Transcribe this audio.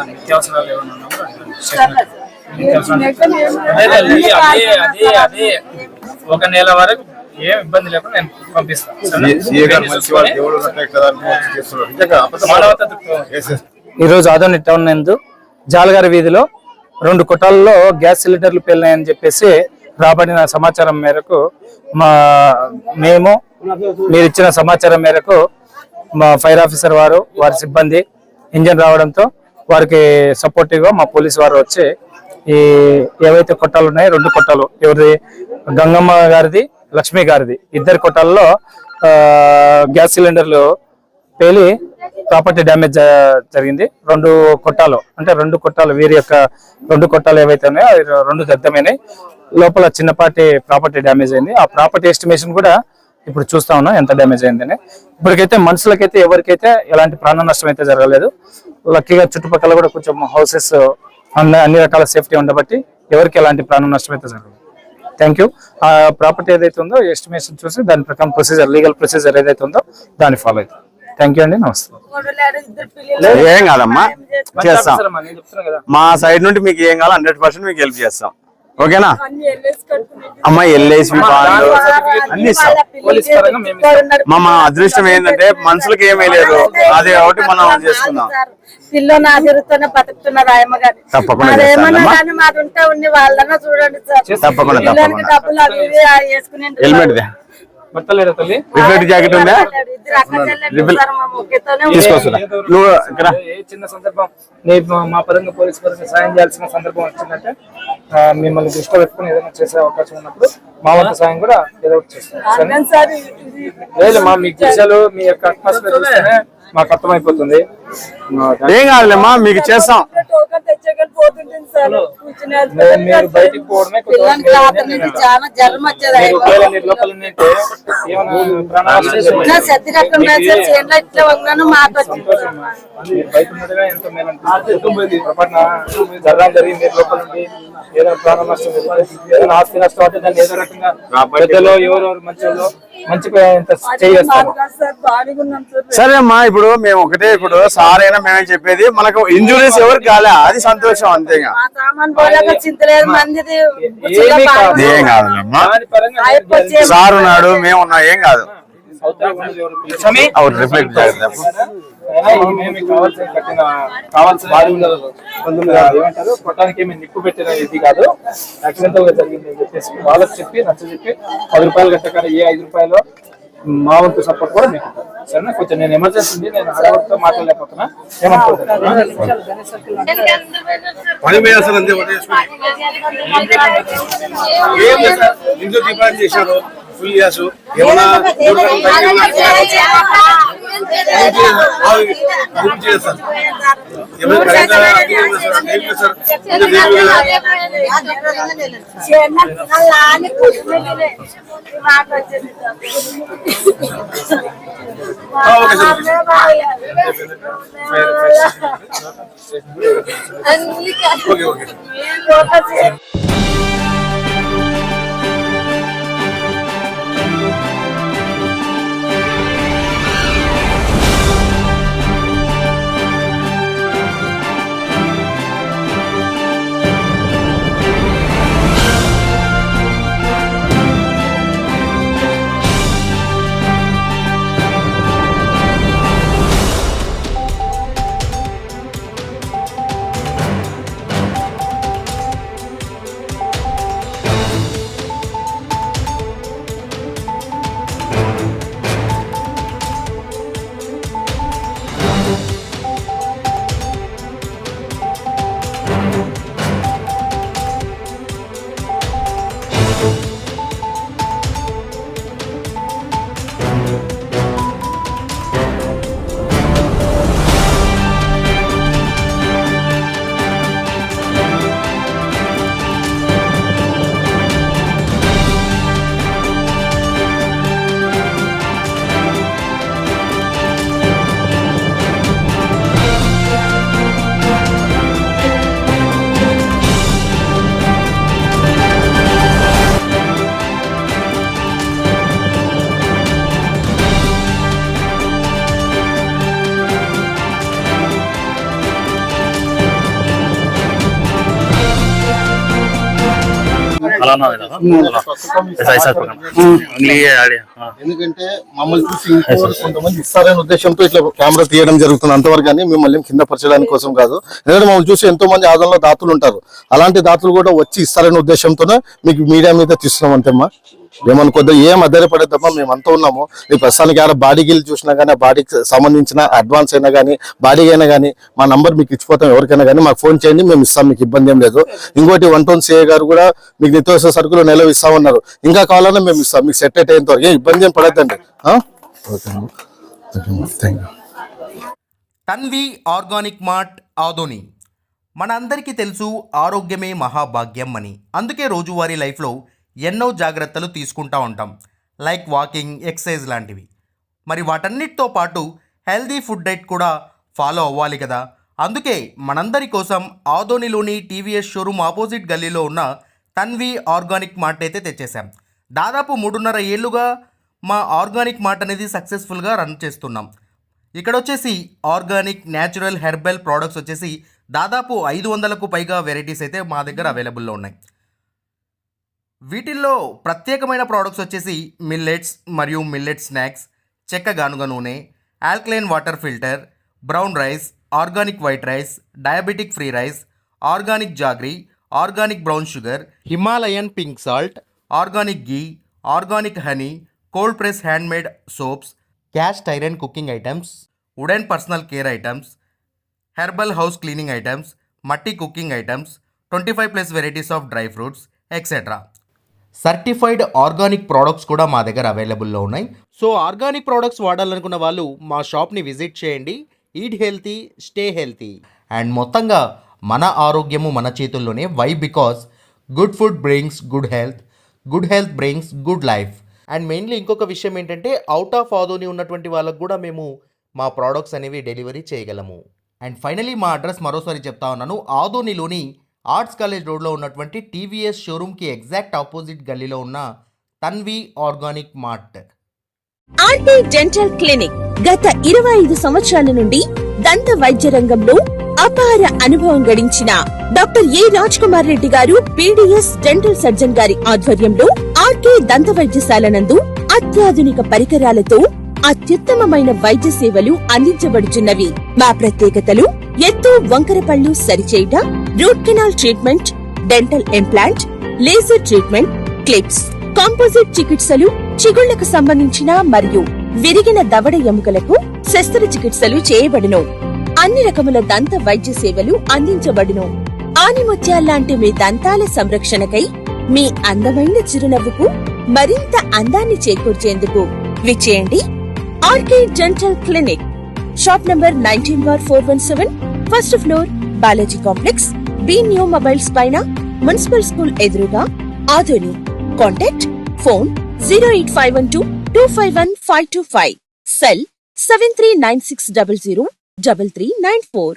నిత్యావసరాలు ఏమైనా అదే ఒక నెల వరకు ఏం ఇబ్బంది లేకుండా నేను పంపిస్తాను. ఈరోజు ఆదోని టౌన్ నందు జాలగారి వీధిలో 2 కొట్టాలలో గ్యాస్ సిలిండర్లు పేలినాయని చెప్పేసి రాబడిన సమాచారం మేరకు మీరు ఇచ్చిన సమాచారం మేరకు మా ఫైర్ ఆఫీసర్ వారి సిబ్బంది ఇంజన్ రావడంతో వారికి సపోర్టివ్ గా మా పోలీసు వారు వచ్చి ఈ ఏవైతే కొట్టాలు ఉన్నాయో 2 కొట్టాలు ఎవరిది గంగమ్మ గారిది లక్ష్మి గారిది 2 కొట్టాలలో గ్యాస్ సిలిండర్లు పేలి ప్రాపర్టీ డ్యామేజ్ జరిగింది. 2 కొట్టాలు అంటే 2 కొట్టాలు వీరి యొక్క 2 కొట్టాలు ఏవైతే ఉన్నాయో 2 దగ్ధమైనాయి. లోపల చిన్నపాటి ప్రాపర్టీ డ్యామేజ్ అయింది. ఆ ప్రాపర్టీ ఎస్టిమేషన్ కూడా ఇప్పుడు చూస్తా ఉన్నాం ఎంత డ్యామేజ్ అయిందని. ఇప్పటికైతే మనుషులకైతే ఎవరికైతే ఎలాంటి ప్రాణ నష్టం అయితే జరగలేదు. లక్కీగా చుట్టుపక్కల కూడా కొంచెం హౌసెస్ అన్ని రకాల సేఫ్టీ ఉండబట్టి ఎవరికి ఎలాంటి ప్రాణ నష్టం అయితే జరగలేదు. Thank you. ఆ ప్రాపర్టీ ఏదైతే ఉందో ఎస్టిమేషన్ చూసి దాని ప్రకారం ప్రొసీజర్ లీగల్ ప్రొసీజర్ ఏదైతే ఉందో దాన్ని ఫాలో అవుతుంది. థ్యాంక్ యూ అండి. నమస్తే. ఏం కాదమ్మా, చేస్తాం. మా సైడ్ నుండి మీకు ఏం కావాలో 100% మీకు హెల్ప్ చేస్తాం. ఓకేనా అమ్మా? ఎల్ఐసి బాండ్లు అన్ని ఇస్తాం. మా అదృష్టం ఏంటంటే మనుషులకి ఏమీ లేదు, అది ఒకటి మనం చేసుకుందాం. పిల్లలు ఆశీర్వదితోనే బతుకుతున్నారు ఆయమ్మ గారు. తప్పకుండా హెల్మెట్ రిఫ్లెక్ట్ జాకెట్ ఉందా? చిన్న సందర్భం మా పరంగా పోలీసు పరంగా సాయం చేయాల్సిన సందర్భం వచ్చిందంటే మిమ్మల్ని దృష్టిలో పెట్టుకుని ఏదైనా చేసే అవకాశం ఉన్నప్పుడు మా వంతు సాయం కూడా ఏదో ఒకటి చేస్తాం. మీకు విషయాలు మీ యొక్క అట్మాస్ఫియర్ చూస్తేనే మాకు అర్థమైపోతుంది. ఏం కాదులేమ్మా, మీకు చేస్తాం. మీరు బయటికి పోవడమే ఎంతో మేలు జరగడం జరిగింది. లోపల నుండి ఏదో ప్రాణ నష్టం ఏదైనా ఆస్తి నష్టం అంటే దాన్ని ఏదో రకంగా పెద్దలో ఎవరెవరు మంచిలో మంచిగా చేస్తారు. సరే అమ్మా, ఇప్పుడు మేము ఒకటే, ఇప్పుడు సార్ అయినా మేమే చెప్పేది, మనకు ఇంజురీస్ ఎవరికి కాలే, అది సంతోషం అంతేగా. ఏం కాదులేమ్మా, సార్ ఉన్నాడు, మేము ఉన్నాం, ఏం కాదు. రిఫ్లెక్ట్ కొట్టడానికి ఏమి నిప్పు పెట్టిన ఇది కాదు, యాక్సిడెంటల్ గా జరిగింది అని చెప్పేసి వాళ్ళకి చెప్పి నచ్చ చెప్పి 10 రూపాయలు కట్టగానే ఏ 5 రూపాయలు మా వంతు సపోర్ట్ కూడా మీకు సరేనా. కొంచెం నేను ఎమర్జెన్సీ ఉంది, నేను హడావుడితో మాట్లాడలేకపోతున్నా, ఏమనుకుంటున్నా. ఫుల్ గ్యాస్ ఏమన్నా फलाना ऐसा प्रोग्राम ఎందుకంటే మమ్మల్ని చూసి ఇంకోరు కొంతమంది ఇస్తారనే ఉద్దేశంతో ఇట్లా కెమెరా తీయడం జరుగుతుంది అంతవరకు, కానీ మిమ్మల్ని కింద పరచడానికి కోసం కాదు. ఎందుకంటే మమ్మల్ని చూసి ఎంతో మంది ఆదంలో దాతలు ఉంటారు, అలాంటి దాతలు కూడా వచ్చి ఇస్తారనే ఉద్దేశంతోనే మీకు మీడియా మీద తీస్తున్నాం అంతేమ్మా. ఏమనుకోద్దా, ఏం అద్దరిపడేద్దమ్మా, మేము అంతా ఉన్నాము. ఈ ప్రస్తుతానికి ఎవరైనా బాడీ గిల్ చూసినా కానీ, బాడీకి సంబంధించిన అడ్వాన్స్ అయినా కానీ, బాడీ అయినా కానీ మా నంబర్ మీకు ఇచ్చిపోతాం. ఎవరికైనా కానీ మాకు ఫోన్ చేయండి, మేము ఇస్తాం, మీకు ఇబ్బంది ఏం లేదు. ఇంకోటి 1 CA గారు కూడా మీకు నిత్యావసర సరుకులు నెలవి ఇస్తామన్నారు. ఇంకా కావాలన్నా మేము ఇస్తాం, మీకు సెట్ అయ్యేంత వరకు ఏం ఇబ్బంది ఏం పడద్దండి. Tanvi organic mart Adoni. మన అందరికీ తెలుసు ఆరోగ్యమే మహాభాగ్యం అని. అందుకే రోజువారీ లైఫ్లో ఎన్నో జాగ్రత్తలు తీసుకుంటూ ఉంటాం, లైక్ వాకింగ్, ఎక్సర్సైజ్ లాంటివి. మరి వాటన్నిటితో పాటు హెల్దీ ఫుడ్ డైట్ కూడా ఫాలో అవ్వాలి కదా. అందుకే మనందరి కోసం ఆదోనిలోని టీవీఎస్ షోరూమ్ ఆపోజిట్ గల్లీలో ఉన్న తన్వి ఆర్గానిక్ మార్ట్ అయితే తెచ్చేసాం. దాదాపు 3.5 ఏళ్ళుగా మా ఆర్గానిక్ మార్ట్ అనేది సక్సెస్ఫుల్గా రన్ చేస్తున్నాం. ఇక్కడ వచ్చేసి ఆర్గానిక్, న్యాచురల్, హెర్బల్ ప్రోడక్ట్స్ వచ్చేసి దాదాపు 500కు పైగా వెరైటీస్ అయితే మా దగ్గర అవైలబుల్లో ఉన్నాయి. వీటిల్లో ప్రత్యేకమైన ప్రోడక్ట్స్ వచ్చేసి మిల్లెట్స్ మరియు మిల్లెట్ స్నాక్స్, చెక్క గానుగ నూనె, alkaline water filter, brown rice, organic white rice, diabetic free rice, organic jaggery, organic brown sugar, Himalayan pink salt, organic ghee, organic honey, cold press handmade soaps, cast iron cooking items, wooden personal care items, herbal house cleaning items, మట్టి cooking items, 25+ varieties of dry fruits etcetera. Certified organic products కూడా మా దగ్గర అవైలబుల్లో ఉన్నాయి. So organic products వాడాలనుకున్న వాళ్ళు మా షాప్ని visit చేయండి. Eat healthy, stay healthy. And మొత్తంగా మన ఆరోగ్యము మన చేతుల్లోనే. Why? Because good food brings good health brings good life. And mainly ఇంకొక విషయం ఏంటంటే, అవుట్ ఆఫ్ ఆదోని ఉన్నటువంటి వాళ్ళకు కూడా మేము మా ప్రోడక్ట్స్ అనేవి డెలివరీ చేయగలము. అండ్ ఫైనలీ మా అడ్రస్ మరోసారి చెప్తా ఉన్నాను. ఆదోనిలోని ఆర్ట్స్ కాలేజ్ రోడ్లో ఉన్నటువంటి టీవీఎస్ షోరూమ్కి ఎగ్జాక్ట్ ఆపోజిట్ గల్లీలో ఉన్న Tanvi organic mart. RT dental clinic గత 25 సంవత్సరాల నుండి దంత వైద్య రంగంలో అపార అనుభవం గడించిన doctor A Raj Kumar Reddy garu PDS dental surgeon గారి ఆధ్వర్యంలో ఆర్కే దంత వైద్యశాల నందు అత్యాధునిక పరికరాలతో అత్యుత్తమమైన వైద్య సేవలు అందించబడుచున్నవి. మా ప్రత్యేకతలు: ఎత్తు వంకర పళ్ళు సరిచేయుట, root canal treatment, dental implant, laser treatment, clips, composite చికిత్సలు, చిగుళ్లకు సంబంధించిన మరియు విరిగిన దవడ ఎముకలకు శస్త్రచికిత్సలు చేయబడును. అన్ని రకముల దంత వైద్య సేవలు అందించబడును. ఆనిముత్యాల్లాంటి మీ దంతాల సంరక్షణకై మీ అందమైన చిరునవ్వుకు మరింత అందాన్ని చేకూర్చేందుకు విచ్చేయండి RK dental clinic. Shop number 19/417, first floor, Balaji complex, B new mobiles పైన, మున్సిపల్ స్కూల్ ఎదురుగా, ఆదోని. Contact phone 08512251525, cell 7396003394.